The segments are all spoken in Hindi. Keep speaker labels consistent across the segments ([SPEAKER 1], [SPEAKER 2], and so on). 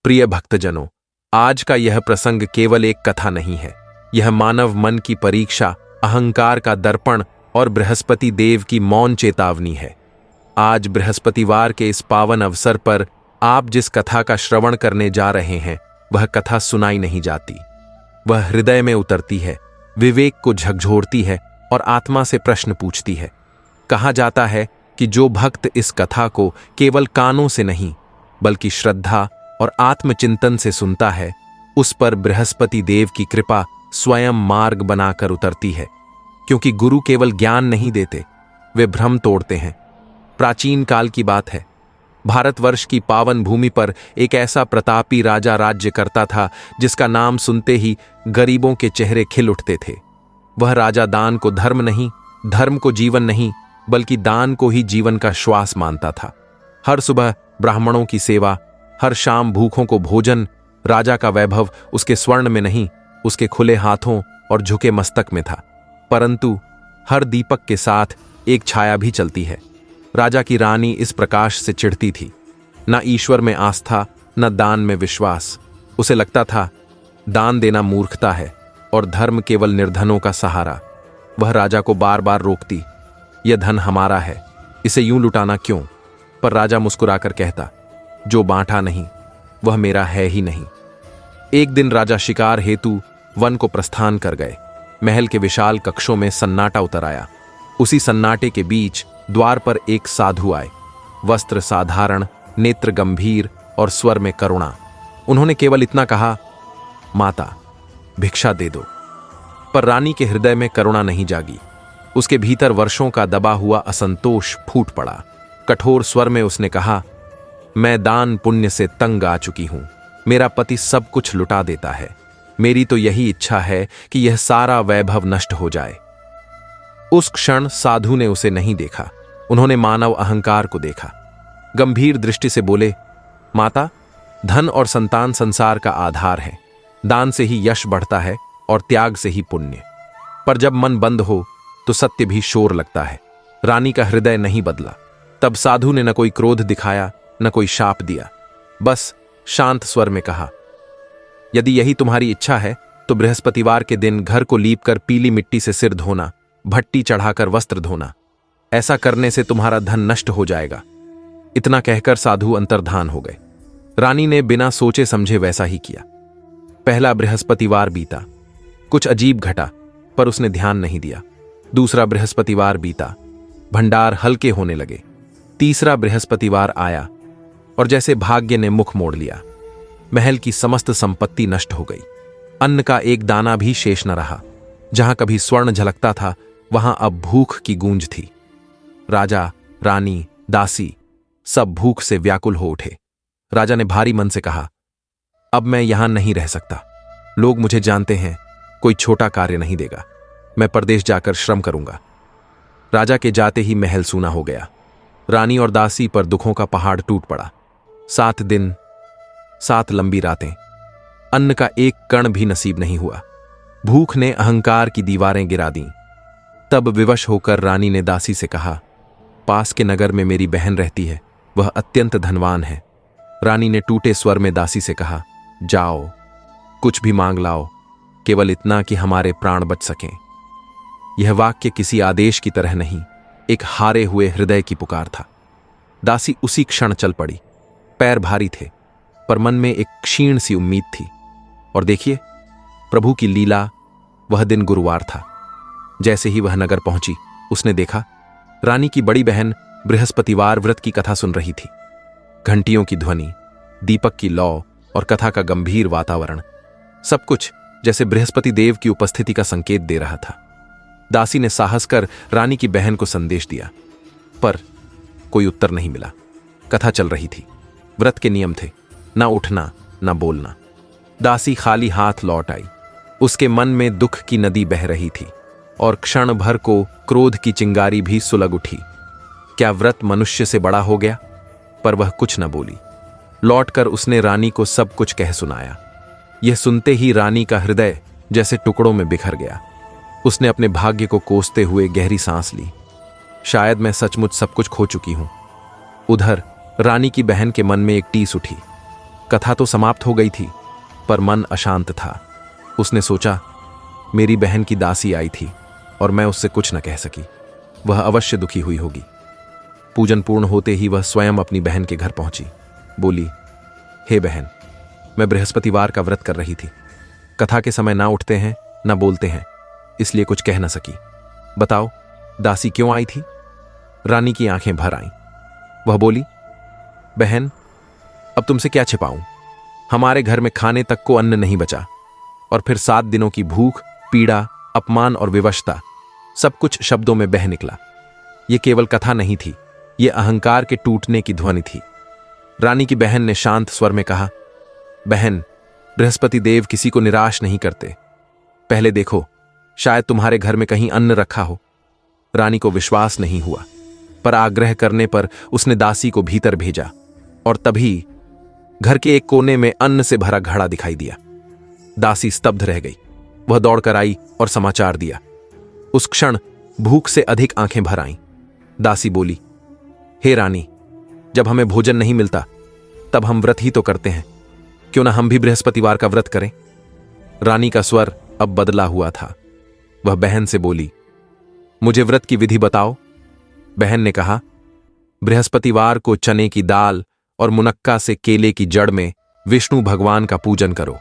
[SPEAKER 1] प्रिय भक्तजनों, आज का यह प्रसंग केवल एक कथा नहीं है। यह मानव मन की परीक्षा, अहंकार का दर्पण और बृहस्पति देव की मौन चेतावनी है। आज बृहस्पतिवार के इस पावन अवसर पर आप जिस कथा का श्रवण करने जा रहे हैं, वह कथा सुनाई नहीं जाती। वह हृदय में उतरती है, विवेक को झकझोरती है और आत्मा से प्रश्न पूछती है। कहा जाता है कि जो भक्त इस कथा को केवल कानों से नहीं, बल्कि श्रद्धा और आत्मचिंतन से सुनता है, उस पर बृहस्पति देव की कृपा स्वयं मार्ग बनाकर उतरती है। क्योंकि गुरु केवल ज्ञान नहीं देते, वे भ्रम तोड़ते हैं। प्राचीन काल की बात है। भारतवर्ष की पावन भूमि पर एक ऐसा प्रतापी राजा राज्य करता था, जिसका नाम सुनते ही गरीबों के चेहरे खिल उठते थे। वह राजा दान को धर्म नहीं, धर्म को जीवन नहीं, बल्कि दान को ही जीवन का श्वास मानता था। हर सुबह ब्राह्मणों की सेवा, हर शाम भूखों को भोजन। राजा का वैभव उसके स्वर्ण में नहीं, उसके खुले हाथों और झुके मस्तक में था। परंतु हर दीपक के साथ एक छाया भी चलती है। राजा की रानी इस प्रकाश से चिढ़ती थी। न ईश्वर में आस्था, न दान में विश्वास। उसे लगता था दान देना मूर्खता है और धर्म केवल निर्धनों का सहारा। वह राजा को बार बार रोकती, यह धन हमारा है, इसे यूं लुटाना क्यों? पर राजा मुस्कुराकर कहता, जो बांटा नहीं वह मेरा है ही नहीं। एक दिन राजा शिकार हेतु वन को प्रस्थान कर गए। महल के विशाल कक्षों में सन्नाटा उतर आया। उसी सन्नाटे के बीच द्वार पर एक साधु आए। वस्त्र साधारण, नेत्र गंभीर और स्वर में करुणा। उन्होंने केवल इतना कहा, माता भिक्षा दे दो। पर रानी के हृदय में करुणा नहीं जागी। उसके भीतर वर्षों का दबा हुआ असंतोष फूट पड़ा। कठोर स्वर में उसने कहा, मैं दान पुण्य से तंग आ चुकी हूं। मेरा पति सब कुछ लुटा देता है। मेरी तो यही इच्छा है कि यह सारा वैभव नष्ट हो जाए। उस क्षण साधु ने उसे नहीं देखा, उन्होंने मानव अहंकार को देखा। गंभीर दृष्टि से बोले, माता, धन और संतान संसार का आधार है। दान से ही यश बढ़ता है और त्याग से ही पुण्य। पर जब मन बंद हो तो सत्य भी शोर लगता है। रानी का हृदय नहीं बदला। तब साधु ने न कोई क्रोध दिखाया, न कोई शाप दिया। बस शांत स्वर में कहा, यदि यही तुम्हारी इच्छा है तो बृहस्पतिवार के दिन घर को लीपकर पीली मिट्टी से सिर धोना, भट्टी चढ़ाकर वस्त्र धोना। ऐसा करने से तुम्हारा धन नष्ट हो जाएगा। इतना कहकर साधु अंतर्धान हो गए। रानी ने बिना सोचे समझे वैसा ही किया। पहला बृहस्पतिवार बीता। कुछ अजीब घटा, पर उसने ध्यान नहीं दिया। दूसरा बृहस्पतिवार बीता। भंडार हल्के होने लगे। तीसरा बृहस्पतिवार आया और जैसे भाग्य ने मुख मोड़ लिया। महल की समस्त संपत्ति नष्ट हो गई। अन्न का एक दाना भी शेष न रहा। जहां कभी स्वर्ण झलकता था, वहां अब भूख की गूंज थी। राजा, रानी, दासी सब भूख से व्याकुल हो उठे। राजा ने भारी मन से कहा, अब मैं यहां नहीं रह सकता। लोग मुझे जानते हैं, कोई छोटा कार्य नहीं देगा। मैं परदेश जाकर श्रम करूंगा। राजा के जाते ही महल सूना हो गया। रानी और दासी पर दुखों का पहाड़ टूट पड़ा। 7 दिन, 7 लंबी रातें। अन्न का एक कण भी नसीब नहीं हुआ। भूख ने अहंकार की दीवारें गिरा दी। तब विवश होकर रानी ने दासी से कहा, पास के नगर में मेरी बहन रहती है, वह अत्यंत धनवान है। रानी ने टूटे स्वर में दासी से कहा, जाओ, कुछ भी मांग लाओ, केवल इतना कि हमारे प्राण बच सकें। यह वाक्य किसी आदेश की तरह नहीं, एक हारे हुए हृदय की पुकार था। दासी उसी क्षण चल पड़ी। पैर भारी थे, पर मन में एक क्षीण सी उम्मीद थी। और देखिए, प्रभु की लीला, वह दिन गुरुवार था। जैसे ही वह नगर पहुंची, उसने देखा रानी की बड़ी बहन बृहस्पतिवार व्रत की कथा सुन रही थी। घंटियों की ध्वनि, दीपक की लौ और कथा का गंभीर वातावरण, सब कुछ जैसे बृहस्पति देव की उपस्थिति का संकेत दे रहा था। दासी ने साहस कर रानी की बहन को संदेश दिया, पर कोई उत्तर नहीं मिला। कथा चल रही थी। व्रत के नियम थे, ना उठना, ना बोलना। दासी खाली हाथ लौट आई। उसके मन में दुख की नदी बह रही थी और क्षण भर को क्रोध की चिंगारी भी सुलग उठी। क्या व्रत मनुष्य से बड़ा हो गया? पर वह कुछ न बोली। लौटकर उसने रानी को सब कुछ कह सुनाया। यह सुनते ही रानी का हृदय जैसे टुकड़ों में बिखर गया। उसने अपने भाग्य को कोसते हुए गहरी सांस ली। शायद मैं सचमुच सब कुछ खो चुकी हूं। उधर रानी की बहन के मन में एक टीस उठी। कथा तो समाप्त हो गई थी, पर मन अशांत था। उसने सोचा, मेरी बहन की दासी आई थी और मैं उससे कुछ न कह सकी। वह अवश्य दुखी हुई होगी। पूजन पूर्ण होते ही वह स्वयं अपनी बहन के घर पहुंची। बोली, हे बहन, मैं बृहस्पतिवार का व्रत कर रही थी। कथा के समय ना उठते हैं ना बोलते हैं, इसलिए कुछ कह न सकी। बताओ, दासी क्यों आई थी? रानी की आंखें भर आईं। वह बोली, बहन, अब तुमसे क्या छिपाऊं? हमारे घर में खाने तक को अन्न नहीं बचा, और फिर 7 दिनों की भूख, पीड़ा, अपमान और विवशता, सब कुछ शब्दों में बह निकला। यह केवल कथा नहीं थी, यह अहंकार के टूटने की ध्वनि थी। रानी की बहन ने शांत स्वर में कहा, बहन, बृहस्पति देव किसी को निराश नहीं करते। पहले देखो, शायद तुम्हारे घर में कहीं अन्न रखा हो। रानी को विश्वास नहीं हुआ, पर आग्रह करने पर उसने दासी को भीतर भेजा, और तभी घर के एक कोने में अन्न से भरा घड़ा दिखाई दिया। दासी स्तब्ध रह गई। वह दौड़कर आई और समाचार दिया। उस क्षण भूख से अधिक आंखें भर आईं। दासी बोली, हे रानी, जब हमें भोजन नहीं मिलता तब हम व्रत ही तो करते हैं, क्यों ना हम भी बृहस्पतिवार का व्रत करें? रानी का स्वर अब बदला हुआ था। वह बहन से बोली, मुझे व्रत की विधि बताओ। बहन ने कहा, बृहस्पतिवार को चने की दाल और मुनक्का से केले की जड़ में विष्णु भगवान का पूजन करो।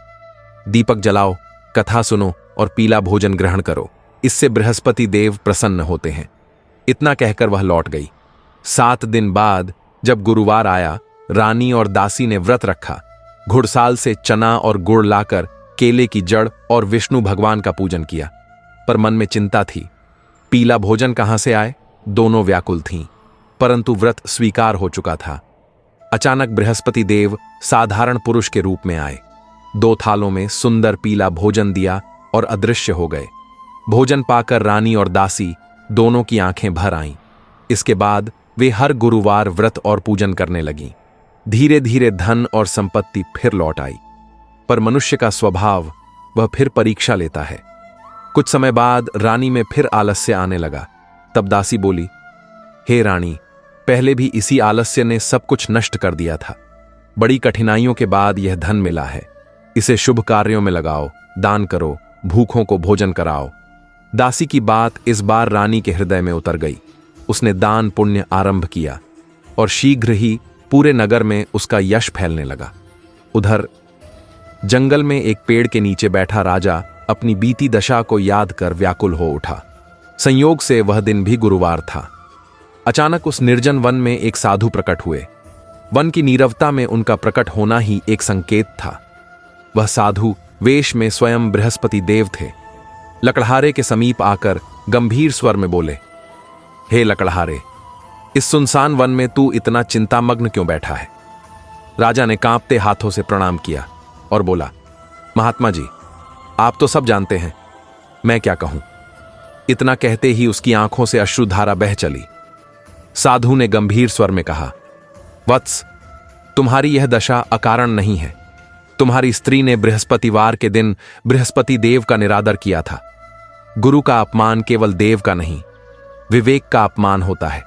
[SPEAKER 1] दीपक जलाओ, कथा सुनो और पीला भोजन ग्रहण करो। इससे बृहस्पति देव प्रसन्न होते हैं। इतना कहकर वह लौट गई। 7 दिन बाद जब गुरुवार आया, रानी और दासी ने व्रत रखा। घुड़साल से चना और गुड़ लाकर केले की जड़ और विष्णु भगवान का पूजन किया। पर मन में चिंता थी, पीला भोजन कहां से आए? दोनों व्याकुल थीं, परंतु व्रत स्वीकार हो चुका था। अचानक बृहस्पति देव साधारण पुरुष के रूप में आए। 2 थालों में सुंदर पीला भोजन दिया और अदृश्य हो गए। भोजन पाकर रानी और दासी दोनों की आंखें भर आईं। इसके बाद वे हर गुरुवार व्रत और पूजन करने लगीं। धीरे धीरे धन और संपत्ति फिर लौट आई। पर मनुष्य का स्वभाव, वह फिर परीक्षा लेता है। कुछ समय बाद रानी में फिर आलस्य आने लगा। तब दासी बोली, हे रानी, पहले भी इसी आलस्य ने सब कुछ नष्ट कर दिया था। बड़ी कठिनाइयों के बाद यह धन मिला है। इसे शुभ कार्यों में लगाओ, दान करो, भूखों को भोजन कराओ। दासी की बात इस बार रानी के हृदय में उतर गई। उसने दान पुण्य आरंभ किया और शीघ्र ही पूरे नगर में उसका यश फैलने लगा। उधर जंगल में एक पेड़ के नीचे बैठा राजा अपनी बीती दशा को याद कर व्याकुल हो उठा। संयोग से वह दिन भी गुरुवार था। अचानक उस निर्जन वन में एक साधु प्रकट हुए। वन की नीरवता में उनका प्रकट होना ही एक संकेत था। वह साधु वेश में स्वयं बृहस्पति देव थे। लकड़हारे के समीप आकर गंभीर स्वर में बोले, हे लकड़हारे, इस सुनसान वन में तू इतना चिंतामग्न क्यों बैठा है? राजा ने कांपते हाथों से प्रणाम किया और बोला, महात्मा जी, आप तो सब जानते हैं, मैं क्या कहूं? इतना कहते ही उसकी आंखों से अश्रुधारा बह चली। साधु ने गंभीर स्वर में कहा, वत्स, तुम्हारी यह दशा अकारण नहीं है। तुम्हारी स्त्री ने बृहस्पतिवार के दिन बृहस्पति देव का निरादर किया था। गुरु का अपमान केवल देव का नहीं, विवेक का अपमान होता है।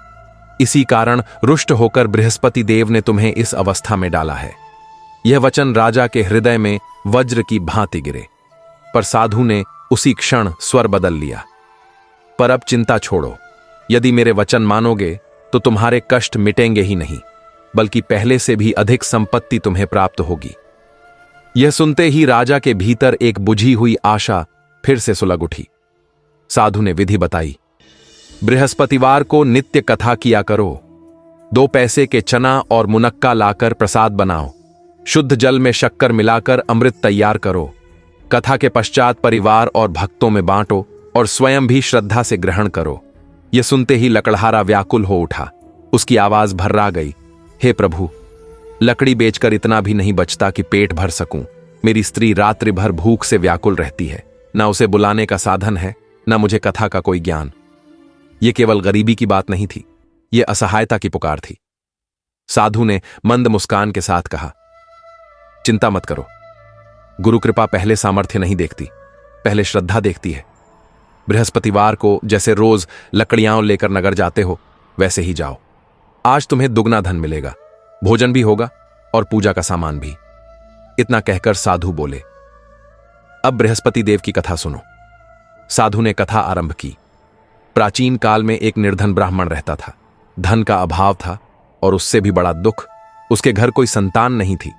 [SPEAKER 1] इसी कारण रुष्ट होकर बृहस्पति देव ने तुम्हें इस अवस्था में डाला है। यह वचन राजा के हृदय में वज्र की भांति गिरे। पर साधु ने उसी क्षण स्वर बदल लिया, पर अब चिंता छोड़ो। यदि मेरे वचन मानोगे तो तुम्हारे कष्ट मिटेंगे ही नहीं, बल्कि पहले से भी अधिक संपत्ति तुम्हें प्राप्त होगी। यह सुनते ही राजा के भीतर एक बुझी हुई आशा फिर से सुलग उठी। साधु ने विधि बताई, बृहस्पतिवार को नित्य कथा किया करो। 2 पैसे के चना और मुनक्का लाकर प्रसाद बनाओ। शुद्ध जल में शक्कर मिलाकर अमृत तैयार करो। कथा के पश्चात परिवार और भक्तों में बांटो और स्वयं भी श्रद्धा से ग्रहण करो। यह सुनते ही लकड़हारा व्याकुल हो उठा। उसकी आवाज भर्रा गई, हे प्रभु, लकड़ी बेचकर इतना भी नहीं बचता कि पेट भर सकूं। मेरी स्त्री रात्रि भर भूख से व्याकुल रहती है। ना उसे बुलाने का साधन है, ना मुझे कथा का कोई ज्ञान। यह केवल गरीबी की बात नहीं थी, यह असहायता की पुकार थी। साधु ने मंद मुस्कान के साथ कहा, चिंता मत करो। गुरु कृपा पहले सामर्थ्य नहीं देखती, पहले श्रद्धा देखती है। बृहस्पतिवार को जैसे रोज लकड़ियां लेकर नगर जाते हो, वैसे ही जाओ। आज तुम्हें दुगना धन मिलेगा, भोजन भी होगा और पूजा का सामान भी। इतना कहकर साधु बोले, अब बृहस्पति देव की कथा सुनो। साधु ने कथा आरंभ की। प्राचीन काल में एक निर्धन ब्राह्मण रहता था। धन का अभाव था और उससे भी बड़ा दुख, उसके घर कोई संतान नहीं थी।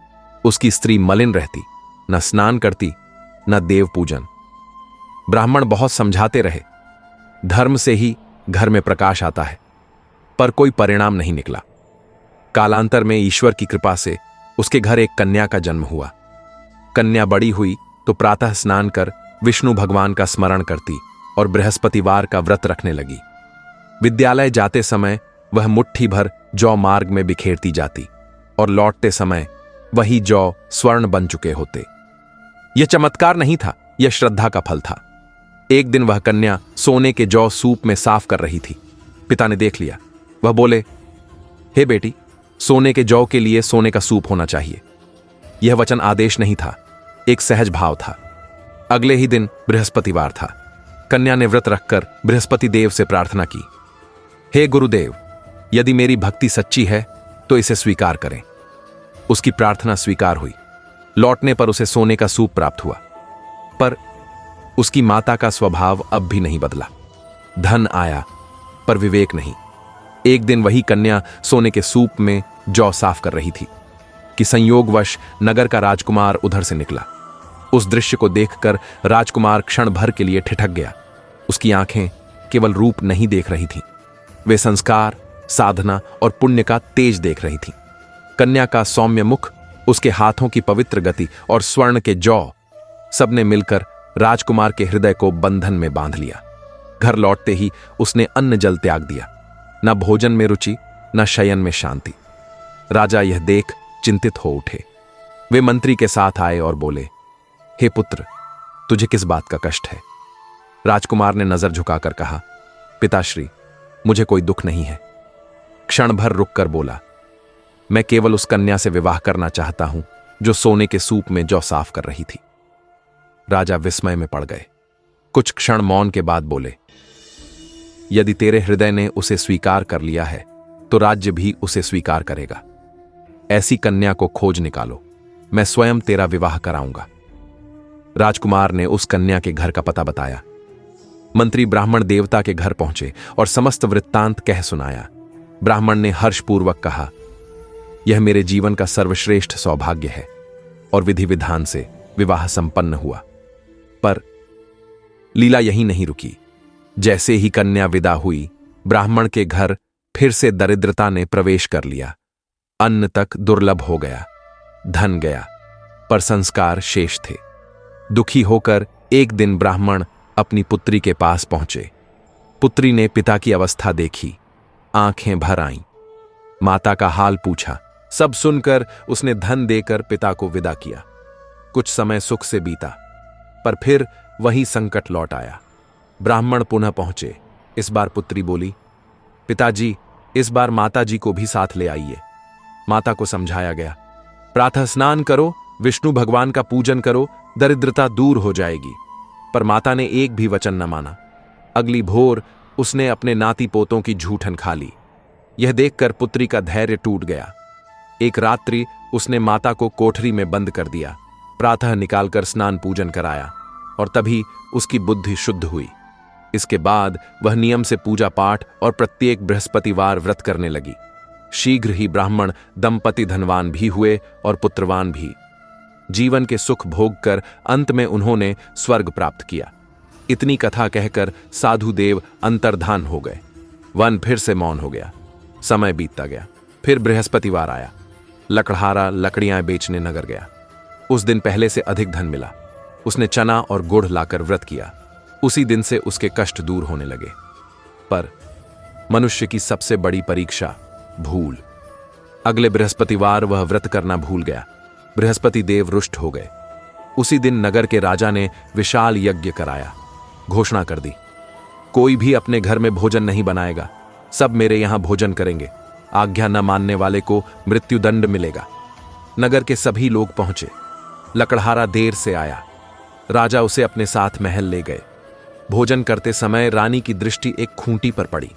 [SPEAKER 1] उसकी स्त्री मलिन रहती, न स्नान करती न देव पूजन। ब्राह्मण बहुत समझाते रहे, धर्म से ही घर में प्रकाश आता है, पर कोई परिणाम नहीं निकला। कालांतर में ईश्वर की कृपा से उसके घर एक कन्या का जन्म हुआ। कन्या बड़ी हुई तो प्रातः स्नान कर विष्णु भगवान का स्मरण करती और बृहस्पतिवार का व्रत रखने लगी। विद्यालय जाते समय वह मुट्ठी भर जौ मार्ग में बिखेरती जाती और लौटते समय वही जौ स्वर्ण बन चुके होते। यह चमत्कार नहीं था, यह श्रद्धा का फल था। एक दिन वह कन्या सोने के जौ सूप में साफ कर रही थी। पिता ने देख लिया। वह बोले, हे बेटी, सोने के जौ के लिए सोने का सूप होना चाहिए। यह वचन आदेश नहीं था, एक सहज भाव था। अगले ही दिन बृहस्पतिवार था। कन्या ने व्रत रखकर बृहस्पति देव से प्रार्थना की, हे गुरुदेव, यदि मेरी भक्ति सच्ची है तो इसे स्वीकार करें। उसकी प्रार्थना स्वीकार हुई। लौटने पर उसे सोने का सूप प्राप्त हुआ, पर उसकी माता का स्वभाव अब भी नहीं बदला। धन आया पर विवेक नहीं। एक दिन वही कन्या सोने के सूप में जौ साफ कर रही थी कि संयोगवश नगर का राजकुमार उधर से निकला। उस दृश्य को देखकर राजकुमार क्षण भर के लिए ठिठक गया। उसकी आंखें केवल रूप नहीं देख रही थीं, वे संस्कार, साधना और पुण्य का तेज देख रही थीं। कन्या का सौम्य मुख, उसके हाथों की पवित्र गति और स्वर्ण के जौ, सबने मिलकर राजकुमार के हृदय को बंधन में बांध लिया। घर लौटते ही उसने अन्न जल त्याग दिया। न भोजन में रुचि, न शयन में शांति। राजा यह देख चिंतित हो उठे। वे मंत्री के साथ आए और बोले, हे पुत्र, तुझे किस बात का कष्ट है? राजकुमार ने नजर झुकाकर कहा, पिताश्री, मुझे कोई दुख नहीं है। क्षण भर रुककर बोला, मैं केवल उस कन्या से विवाह करना चाहता हूं जो सोने के सूप में जौ साफ कर रही थी। राजा विस्मय में पड़ गए। कुछ क्षण मौन के बाद बोले, यदि तेरे हृदय ने उसे स्वीकार कर लिया है तो राज्य भी उसे स्वीकार करेगा। ऐसी कन्या को खोज निकालो, मैं स्वयं तेरा विवाह कराऊंगा। राजकुमार ने उस कन्या के घर का पता बताया। मंत्री ब्राह्मण देवता के घर पहुंचे और समस्त वृत्तांत कह सुनाया। ब्राह्मण ने हर्षपूर्वक कहा, यह मेरे जीवन का सर्वश्रेष्ठ सौभाग्य है। और विधि विधान से विवाह संपन्न हुआ। पर लीला यहीं नहीं रुकी। जैसे ही कन्या विदा हुई, ब्राह्मण के घर फिर से दरिद्रता ने प्रवेश कर लिया। अन्न तक दुर्लभ हो गया, धन गया, पर संस्कार शेष थे। दुखी होकर एक दिन ब्राह्मण अपनी पुत्री के पास पहुंचे। पुत्री ने पिता की अवस्था देखी, आंखें भर आईं। माता का हाल पूछा। सब सुनकर उसने धन देकर पिता को विदा किया। कुछ समय सुख से बीता, पर फिर वही संकट लौट आया। ब्राह्मण पुनः पहुंचे। इस बार पुत्री बोली, पिताजी, इस बार माता जी को भी साथ ले आइए। माता को समझाया गया, प्रातः स्नान करो, विष्णु भगवान का पूजन करो, दरिद्रता दूर हो जाएगी। पर माता ने एक भी वचन न माना। अगली भोर उसने अपने नाती पोतों की झूठन खा ली। यह देखकर पुत्री का धैर्य टूट गया। एक रात्रि उसने माता को कोठरी में बंद कर दिया। प्रातः निकालकर स्नान पूजन कराया और तभी उसकी बुद्धि शुद्ध हुई। इसके बाद वह नियम से पूजा पाठ और प्रत्येक बृहस्पतिवार व्रत करने लगी। शीघ्र ही ब्राह्मण दंपति धनवान भी हुए और पुत्रवान भी। जीवन के सुख भोग कर अंत में उन्होंने स्वर्ग प्राप्त किया। इतनी कथा कहकर साधु देव अंतर्धान हो गए। वन फिर से मौन हो गया। समय बीतता गया। फिर बृहस्पतिवार आया। लकड़हारा लकड़ियां बेचने नगर गया। उस दिन पहले से अधिक धन मिला। उसने चना और गुड़ लाकर व्रत किया। उसी दिन से उसके कष्ट दूर होने लगे। पर मनुष्य की सबसे बड़ी परीक्षा भूल। अगले बृहस्पतिवार वह व्रत करना भूल गया। बृहस्पति देव रुष्ट हो गए। उसी दिन नगर के राजा ने विशाल यज्ञ कराया। घोषणा कर दी, कोई भी अपने घर में भोजन नहीं बनाएगा, सब मेरे यहां भोजन करेंगे। आज्ञा न मानने वाले को मृत्युदंड मिलेगा। नगर के सभी लोग पहुंचे। लकड़हारा देर से आया। राजा उसे अपने साथ महल ले गए। भोजन करते समय रानी की दृष्टि एक खूंटी पर पड़ी।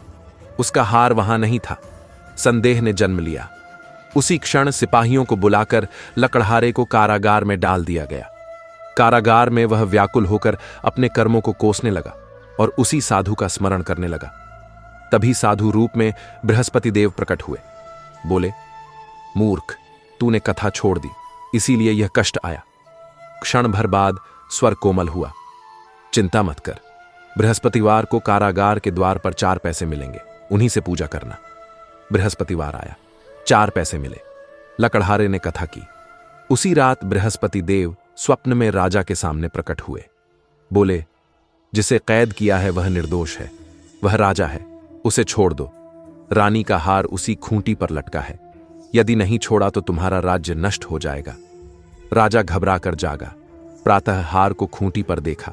[SPEAKER 1] उसका हार वहां नहीं था। संदेह ने जन्म लिया। उसी क्षण सिपाहियों को बुलाकर लकड़हारे को कारागार में डाल दिया गया। कारागार में वह व्याकुल होकर अपने कर्मों को कोसने लगा और उसी साधु का स्मरण करने लगा। तभी साधु रूप में बृहस्पति देव प्रकट हुए। बोले, मूर्ख, तूने कथा छोड़ दी, इसीलिए यह कष्ट आया। क्षण भर बाद स्वर कोमल हुआ, चिंता मत कर, बृहस्पतिवार को कारागार के द्वार पर 4 पैसे मिलेंगे, उन्हीं से पूजा करना। बृहस्पतिवार आया, 4 पैसे मिले। लकड़हारे ने कथा की। उसी रात बृहस्पति देव स्वप्न में राजा के सामने प्रकट हुए। बोले, जिसे कैद किया है वह निर्दोष है, वह राजा है, उसे छोड़ दो। रानी का हार उसी खूंटी पर लटका है, यदि नहीं छोड़ा तो तुम्हारा राज्य नष्ट हो जाएगा। राजा घबरा कर जागा, प्रातः हार को खूंटी पर देखा,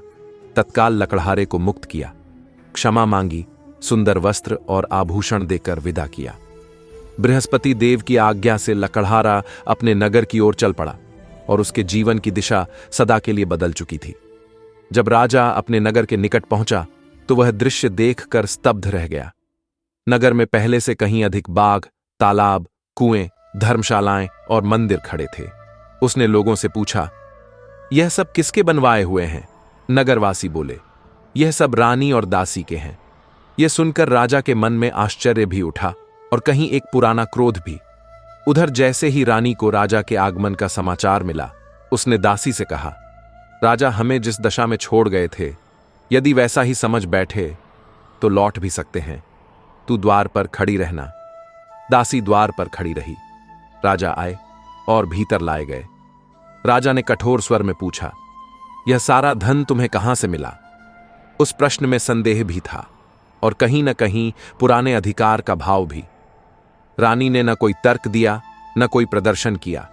[SPEAKER 1] तत्काल लकड़हारे को मुक्त किया, क्षमा मांगी, सुंदर वस्त्र और आभूषण देकर विदा किया। बृहस्पति देव की आज्ञा से लकड़हारा अपने नगर की ओर चल पड़ा और उसके जीवन की दिशा सदा के लिए बदल चुकी थी। जब राजा अपने नगर के निकट पहुंचा तो वह दृश्य देखकर स्तब्ध रह गया। नगर में पहले से कहीं अधिक बाग, तालाब, कुएं, धर्मशालाएं और मंदिर खड़े थे। उसने लोगों से पूछा, यह सब किसके बनवाए हुए हैं? नगरवासी बोले, यह सब रानी और दासी के हैं। यह सुनकर राजा के मन में आश्चर्य भी उठा और कहीं एक पुराना क्रोध भी। उधर जैसे ही रानी को राजा के आगमन का समाचार मिला, उसने दासी से कहा, राजा हमें जिस दशा में छोड़ गए थे, यदि वैसा ही समझ बैठे तो लौट भी सकते हैं। तू द्वार पर खड़ी रहना। दासी द्वार पर खड़ी रही। राजा आए और भीतर लाए गए। राजा ने कठोर स्वर में पूछा, यह सारा धन तुम्हें कहां से मिला? उस प्रश्न में संदेह भी था और कहीं न कहीं पुराने अधिकार का भाव भी। रानी ने न कोई तर्क दिया, न कोई प्रदर्शन किया।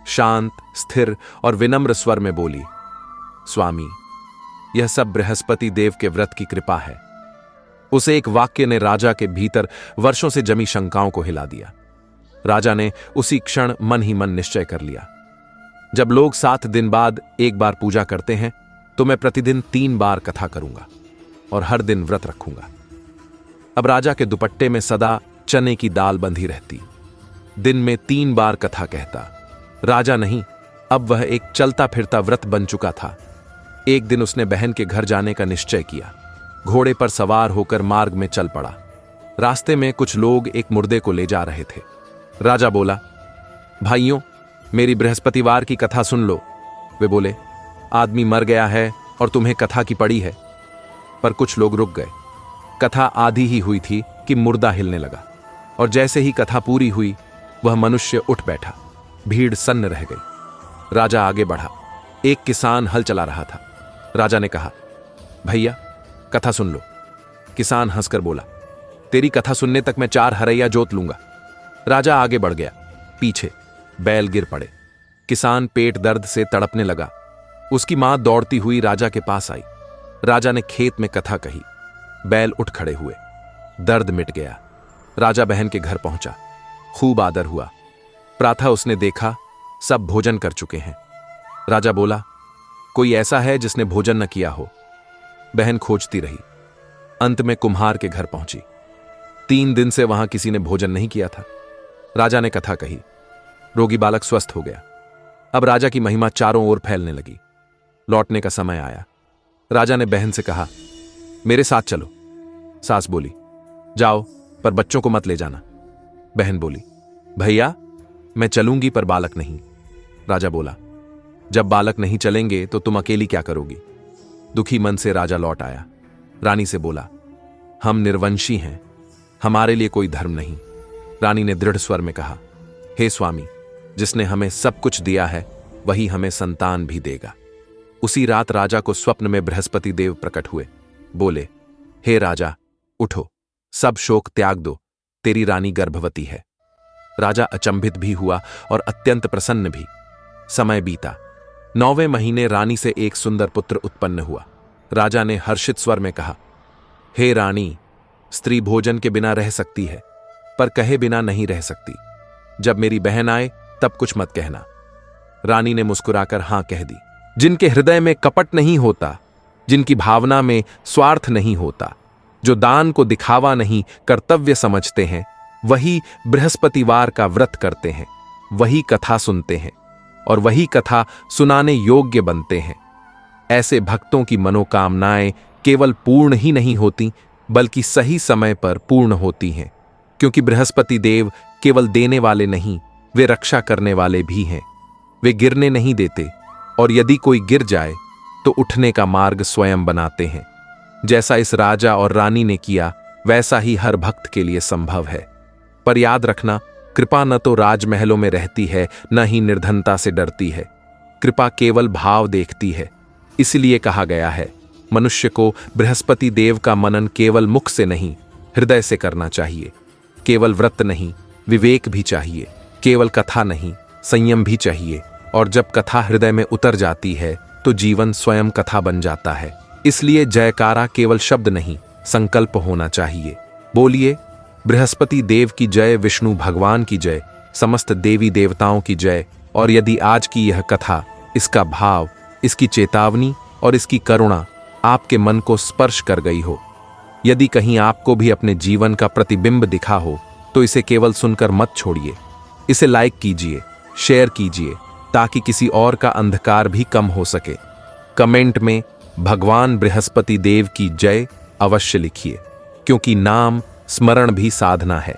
[SPEAKER 1] शांत, स्थिर और विनम्र स्वर में बोली, स्वामी, यह सब बृहस्पति देव के व्रत की कृपा है। उस एक वाक्य ने राजा के भीतर वर्षों से जमी शंकाओं को हिला दिया। राजा ने उसी क्षण मन ही मन निश्चय कर लिया, जब लोग 7 दिन बाद एक बार पूजा करते हैं तो मैं प्रतिदिन 3 बार कथा करूंगा और हर दिन व्रत रखूंगा। अब राजा के दुपट्टे में सदा चने की दाल बंधी रहती। दिन में 3 बार कथा कहता। राजा नहीं, अब वह एक चलता फिरता व्रत बन चुका था। एक दिन उसने बहन के घर जाने का निश्चय किया। घोड़े पर सवार होकर मार्ग में चल पड़ा। रास्ते में कुछ लोग एक मुर्दे को ले जा रहे थे। राजा बोला, भाइयों, मेरी बृहस्पतिवार की कथा सुन लो। वे बोले, आदमी मर गया है और तुम्हें कथा की पड़ी है। पर कुछ लोग रुक गए। कथा आधी ही हुई थी कि मुर्दा हिलने लगा और जैसे ही कथा पूरी हुई वह मनुष्य उठ बैठा। भीड़ सन्न रह गई। राजा आगे बढ़ा। एक किसान हल चला रहा था। राजा ने कहा, भैया कथा सुन लो। किसान हंसकर बोला, तेरी कथा सुनने तक मैं 4 हरैया जोत लूंगा। राजा आगे बढ़ गया। पीछे बैल गिर पड़े। किसान पेट दर्द से तड़पने लगा। उसकी मां दौड़ती हुई राजा के पास आई। राजा ने खेत में कथा कही। बैल उठ खड़े हुए। दर्द मिट गया। राजा बहन के घर पहुंचा। खूब आदर हुआ। प्रातः उसने देखा सब भोजन कर चुके हैं। राजा बोला, कोई ऐसा है जिसने भोजन न किया हो? बहन खोजती रही। अंत में कुम्हार के घर पहुंची। 3 दिन से वहां किसी ने भोजन नहीं किया था। राजा ने कथा कही। रोगी बालक स्वस्थ हो गया। अब राजा की महिमा चारों ओर फैलने लगी। लौटने का समय आया। राजा ने बहन से कहा, मेरे साथ चलो। सास बोली, जाओ, पर बच्चों को मत ले जाना। बहन बोली, भैया मैं चलूंगी पर बालक नहीं। राजा बोला, जब बालक नहीं चलेंगे तो तुम अकेली क्या करोगी? दुखी मन से राजा लौट आया। रानी से बोला, हम निर्वंशी हैं, हमारे लिए कोई धर्म नहीं। रानी ने दृढ़ स्वर में कहा, हे स्वामी, जिसने हमें सब कुछ दिया है वही हमें संतान भी देगा। उसी रात राजा को स्वप्न में बृहस्पति देव प्रकट हुए। बोले, हे राजा, उठो, सब शोक त्याग दो, तेरी रानी गर्भवती है। राजा अचंभित भी हुआ और अत्यंत प्रसन्न भी। समय बीता। 9वें महीने रानी से एक सुंदर पुत्र उत्पन्न हुआ। राजा ने हर्षित स्वर में कहा, हे रानी, स्त्री भोजन के बिना रह सकती है पर कहे बिना नहीं रह सकती। जब मेरी बहन आए तब कुछ मत कहना। रानी ने मुस्कुराकर हां कह दी। जिनके हृदय में कपट नहीं होता, जिनकी भावना में स्वार्थ नहीं होता, जो दान को दिखावा नहीं कर्तव्य समझते हैं, वही बृहस्पतिवार का व्रत करते हैं, वही कथा सुनते हैं और वही कथा सुनाने योग्य बनते हैं। ऐसे भक्तों की मनोकामनाएं केवल पूर्ण ही नहीं होती, बल्कि सही समय पर पूर्ण होती हैं, क्योंकि बृहस्पति देव केवल देने वाले नहीं, वे रक्षा करने वाले भी हैं। वे गिरने नहीं देते और यदि कोई गिर जाए तो उठने का मार्ग स्वयं बनाते हैं। जैसा इस राजा और रानी ने किया, वैसा ही हर भक्त के लिए संभव है। पर याद रखना, कृपा न तो राजमहलों में रहती है, न ही निर्धनता से डरती है। कृपा केवल भाव देखती है। इसलिए कहा गया है, मनुष्य को बृहस्पति देव का मनन केवल मुख से नहीं, हृदय से करना चाहिए। केवल व्रत नहीं, विवेक भी चाहिए। केवल कथा नहीं, संयम भी चाहिए। और जब कथा हृदय में उतर जाती है तो जीवन स्वयं कथा बन जाता है। इसलिए जयकारा केवल शब्द नहीं, संकल्प होना चाहिए। बोलिए, बृहस्पति देव की जय, विष्णु भगवान की जय, समस्त देवी देवताओं की जय। और यदि आज की यह कथा, इसका भाव, इसकी चेतावनी और इसकी करुणा आपके मन को स्पर्श कर गई हो, यदि कहीं आपको भी अपने जीवन का प्रतिबिंब दिखा हो, तो इसे केवल सुनकर मत छोड़िए। इसे लाइक कीजिए, शेयर कीजिए, ताकि किसी और का अंधकार भी कम हो सके। कमेंट में भगवान बृहस्पति देव की जय अवश्य लिखिए, क्योंकि नाम स्मरण भी साधना है।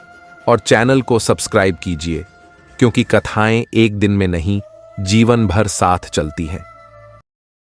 [SPEAKER 1] और चैनल को सब्सक्राइब कीजिए, क्योंकि कथाएं एक दिन में नहीं, जीवन भर साथ चलती हैं।